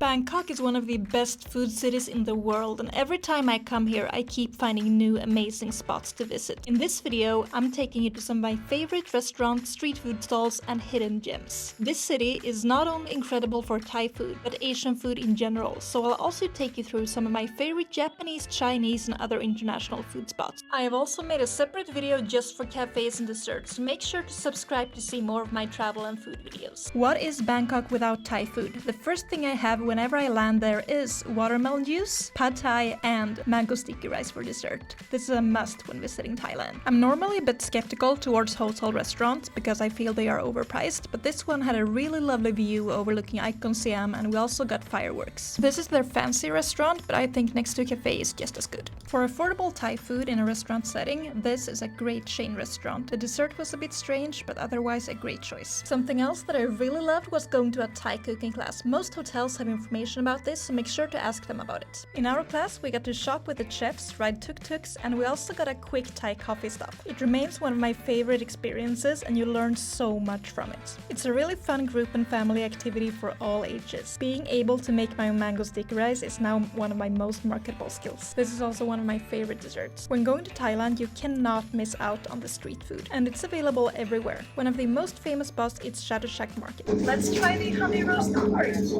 Bangkok is one of the best food cities in the world, and every time I come here I keep finding new amazing spots to visit. In this video I'm taking you to some of my favorite restaurants, street food stalls and hidden gems. This city is not only incredible for Thai food but Asian food in general, so I'll also take you through some of my favorite Japanese, Chinese and other international food spots. I have also made a separate video just for cafes and desserts, so make sure to subscribe to see more of my travel and food videos. What is Bangkok without Thai food? The first thing I have whenever I land there is watermelon juice, pad thai and mango sticky rice for dessert. This is a must when visiting Thailand. I'm normally a bit skeptical towards hotel restaurants because I feel they are overpriced, but this one had a really lovely view overlooking Icon Siam, and we also got fireworks. This is their fancy restaurant, but I think next to a cafe is just as good. For affordable Thai food in a restaurant setting, this is a great chain restaurant. The dessert was a bit strange, but otherwise a great choice. Something else that I really loved was going to a Thai cooking class. Most hotels have information about this, so make sure to ask them about it. In our class we got to shop with the chefs, ride tuk-tuks, and we also got a quick Thai coffee stop. It remains one of my favorite experiences and you learn so much from it. It's a really fun group and family activity for all ages. Being able to make my own mango sticky rice is now one of my most marketable skills. This is also one of my favorite desserts. When going to Thailand you cannot miss out on the street food, and it's available everywhere. One of the most famous spots is Shack Market. Let's try the honey roast porridge.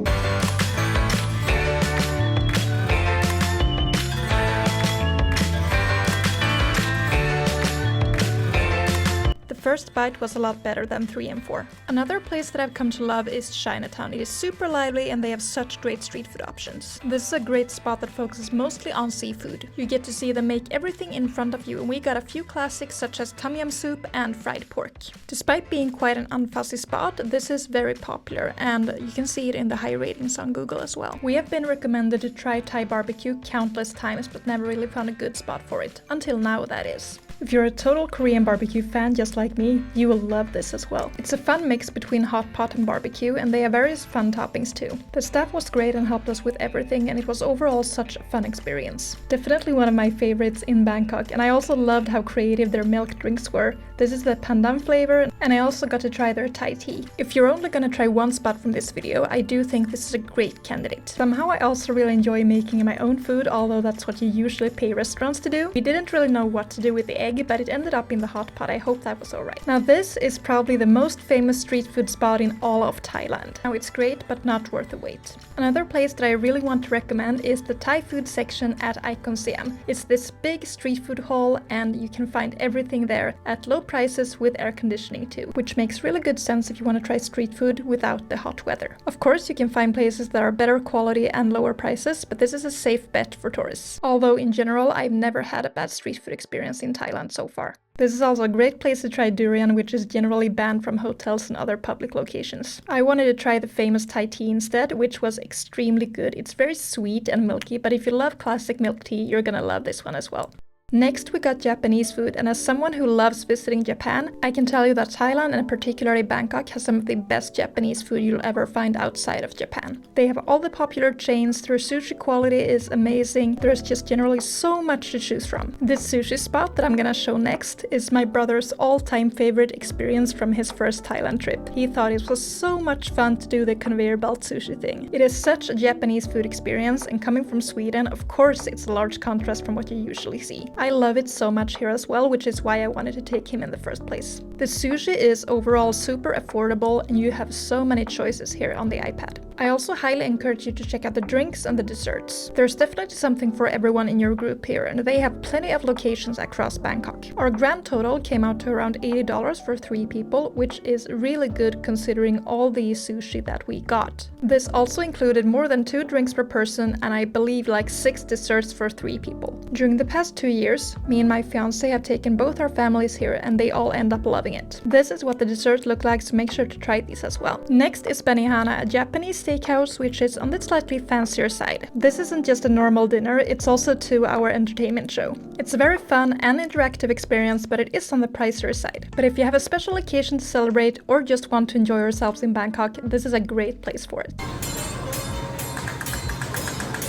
The first bite was a lot better than 3 and 4. Another place that I've come to love is Chinatown. It is super lively and they have such great street food options. This is a great spot that focuses mostly on seafood. You get to see them make everything in front of you, and we got a few classics such as tom yum soup and fried pork. Despite being quite an unfussy spot, this is very popular and you can see it in the high ratings on Google as well. We have been recommended to try Thai barbecue countless times but never really found a good spot for it. Until now, that is. If you're a total Korean barbecue fan just like me, you will love this as well. It's a fun mix between hot pot and barbecue, and they have various fun toppings too. The staff was great and helped us with everything, and it was overall such a fun experience. Definitely one of my favorites in Bangkok, and I also loved how creative their milk drinks were. This is the pandan flavor, and I also got to try their Thai tea. If you're only gonna try one spot from this video, I do think this is a great candidate. Somehow I also really enjoy making my own food, although that's what you usually pay restaurants to do. We didn't really know what to do with the egg, but it ended up in the hot pot. I hope that was alright. Now this is probably the most famous street food spot in all of Thailand. Now it's great, but not worth the wait. Another place that I really want to recommend is the Thai food section at Icon Siam. It's this big street food hall and you can find everything there at low prices with air conditioning too, which makes really good sense if you want to try street food without the hot weather. Of course you can find places that are better quality and lower prices, but this is a safe bet for tourists. Although in general I've never had a bad street food experience in Thailand so far. This is also a great place to try durian, which is generally banned from hotels and other public locations. I wanted to try the famous Thai tea instead, which was extremely good. It's very sweet and milky, but if you love classic milk tea, you're gonna love this one as well. Next we got Japanese food, and as someone who loves visiting Japan, I can tell you that Thailand and particularly Bangkok has some of the best Japanese food you'll ever find outside of Japan. They have all the popular chains, their sushi quality is amazing, there's just generally so much to choose from. This sushi spot that I'm gonna show next is my brother's all-time favorite experience from his first Thailand trip. He thought it was so much fun to do the conveyor belt sushi thing. It is such a Japanese food experience, and coming from Sweden, of course it's a large contrast from what you usually see. I love it so much here as well, which is why I wanted to take him in the first place. The sushi is overall super affordable and you have so many choices here on the iPad. I also highly encourage you to check out the drinks and the desserts. There's definitely something for everyone in your group here, and they have plenty of locations across Bangkok. Our grand total came out to around $80 for 3 people, which is really good considering all the sushi that we got. This also included more than 2 drinks per person and I believe like 6 desserts for 3 people. During the past 2 years, me and my fiance have taken both our families here and they all end up loving it. This is what the desserts look like, so make sure to try these as well. Next is Benihana, a Japanese steakhouse which is on the slightly fancier side. This isn't just a normal dinner, it's also a 2-hour entertainment show. It's a very fun and interactive experience, but it is on the pricier side. But if you have a special occasion to celebrate or just want to enjoy yourselves in Bangkok, this is a great place for it.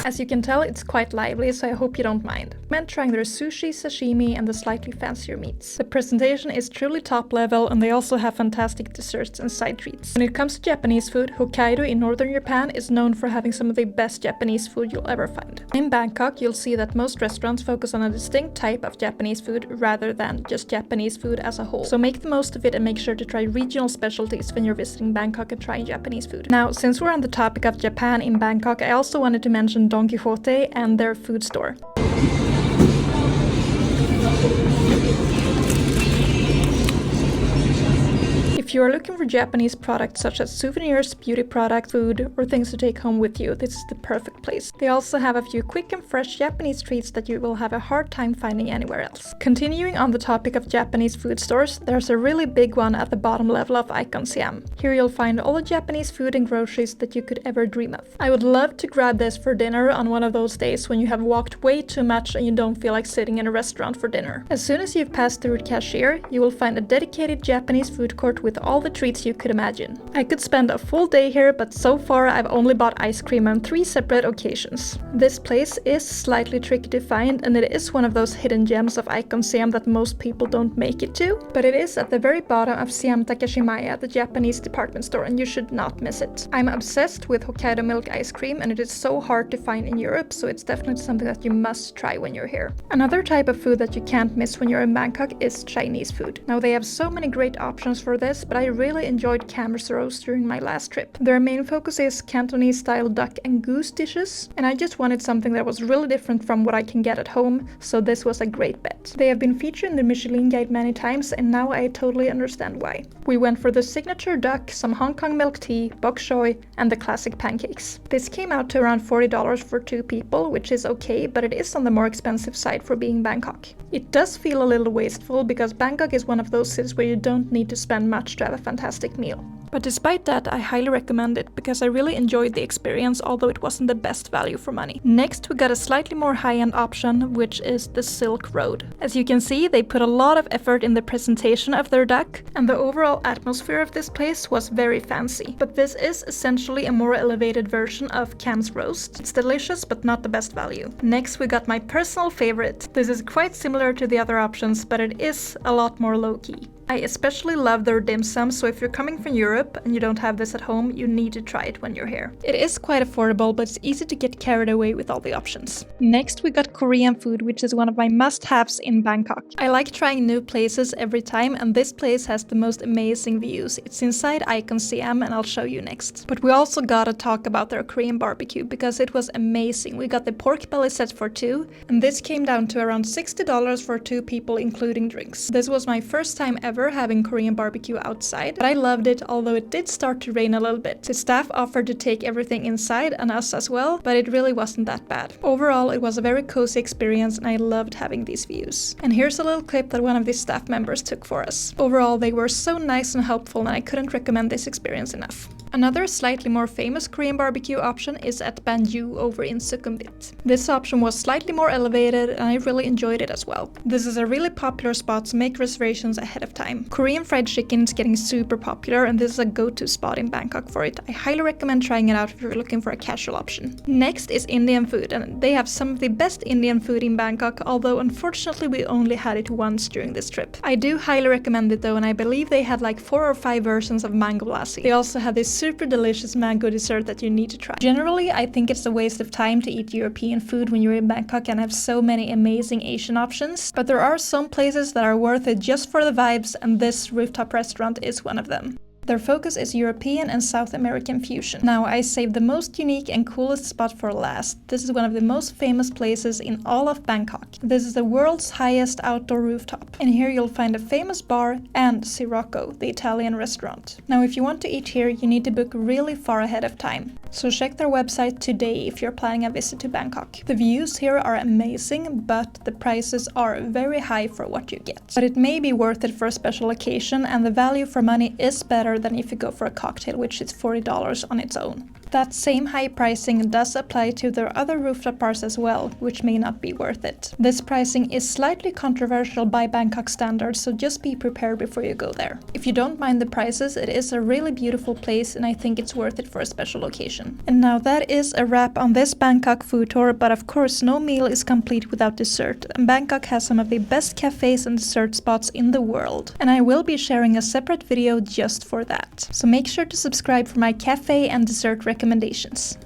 As you can tell, it's quite lively, so I hope you don't mind. I meant trying their sushi, sashimi, and the slightly fancier meats. The presentation is truly top level, and they also have fantastic desserts and side treats. When it comes to Japanese food, Hokkaido in northern Japan is known for having some of the best Japanese food you'll ever find. In Bangkok, you'll see that most restaurants focus on a distinct type of Japanese food rather than just Japanese food as a whole. So make the most of it and make sure to try regional specialties when you're visiting Bangkok and trying Japanese food. Now, since we're on the topic of Japan in Bangkok, I also wanted to mention Don Quixote and their food store. If you are looking for Japanese products such as souvenirs, beauty products, food, or things to take home with you, this is the perfect place. They also have a few quick and fresh Japanese treats that you will have a hard time finding anywhere else. Continuing on the topic of Japanese food stores, there's a really big one at the bottom level of Icon Siam. Here you'll find all the Japanese food and groceries that you could ever dream of. I would love to grab this for dinner on one of those days when you have walked way too much and you don't feel like sitting in a restaurant for dinner. As soon as you've passed through the cashier, you will find a dedicated Japanese food court with all the treats you could imagine. I could spend a full day here, but so far I've only bought ice cream on 3 separate occasions. This place is slightly tricky to find, and it is one of those hidden gems of Icon Siam that most people don't make it to, but it is at the very bottom of Siam Takashimaya, the Japanese department store, and you should not miss it. I'm obsessed with Hokkaido milk ice cream, and it is so hard to find in Europe, so it's definitely something that you must try when you're here. Another type of food that you can't miss when you're in Bangkok is Chinese food. Now, they have so many great options for this, but I really enjoyed Cam's roast during my last trip. Their main focus is Cantonese style duck and goose dishes, and I just wanted something that was really different from what I can get at home, so this was a great bet. They have been featured in the Michelin Guide many times, and now I totally understand why. We went for the signature duck, some Hong Kong milk tea, bok choy, and the classic pancakes. This came out to around $40 for 2 people, which is okay, but it is on the more expensive side for being Bangkok. It does feel a little wasteful because Bangkok is one of those cities where you don't need to spend much to have a fantastic meal. But despite that, I highly recommend it because I really enjoyed the experience, although it wasn't the best value for money. Next, we got a slightly more high-end option, which is the Silk Road. As you can see, they put a lot of effort in the presentation of their duck, and the overall atmosphere of this place was very fancy. But this is essentially a more elevated version of Cam's roast. It's delicious, but not the best value. Next, we got my personal favorite. This is quite similar to the other options, but it is a lot more low-key. I especially love their dim sum, so if you're coming from Europe and you don't have this at home, you need to try it when you're here. It is quite affordable, but it's easy to get carried away with all the options. Next, we got Korean food, which is one of my must-haves in Bangkok. I like trying new places every time, and this place has the most amazing views. It's inside Icon Siam, and I'll show you next. But we also gotta talk about their Korean barbecue, because it was amazing. We got the pork belly set for 2, and this came down to around $60 for 2 people, including drinks. This was my first time ever having Korean barbecue outside, but I loved it, although it did start to rain a little bit. The staff offered to take everything inside and us as well, but it really wasn't that bad. Overall, it was a very cozy experience and I loved having these views. And here's a little clip that one of the staff members took for us. Overall, they were so nice and helpful, and I couldn't recommend this experience enough. Another slightly more famous Korean barbecue option is at Banju over in Sukhumvit. This option was slightly more elevated and I really enjoyed it as well. This is a really popular spot, so make reservations ahead of time. Korean fried chicken is getting super popular, and this is a go-to spot in Bangkok for it. I highly recommend trying it out if you're looking for a casual option. Next is Indian food, and they have some of the best Indian food in Bangkok, although unfortunately we only had it once during this trip. I do highly recommend it though, and I believe they had like 4 or 5 versions of mango lassi. They also have this super delicious mango dessert that you need to try. Generally, I think it's a waste of time to eat European food when you're in Bangkok and have so many amazing Asian options, but there are some places that are worth it just for the vibes, and this rooftop restaurant is one of them. Their focus is European and South American fusion. Now, I saved the most unique and coolest spot for last. This is one of the most famous places in all of Bangkok. This is the world's highest outdoor rooftop. And here you'll find a famous bar and Sirocco, the Italian restaurant. Now, if you want to eat here, you need to book really far ahead of time. So check their website today if you're planning a visit to Bangkok. The views here are amazing, but the prices are very high for what you get. But it may be worth it for a special occasion, and the value for money is better than if you go for a cocktail, which is $40 on its own. That same high pricing does apply to their other rooftop bars as well, which may not be worth it. This pricing is slightly controversial by Bangkok standards, so just be prepared before you go there. If you don't mind the prices, it is a really beautiful place and I think it's worth it for a special occasion. And now that is a wrap on this Bangkok food tour, but of course no meal is complete without dessert. And Bangkok has some of the best cafes and dessert spots in the world. And I will be sharing a separate video just for that. So make sure to subscribe for my cafe and dessert recommendations.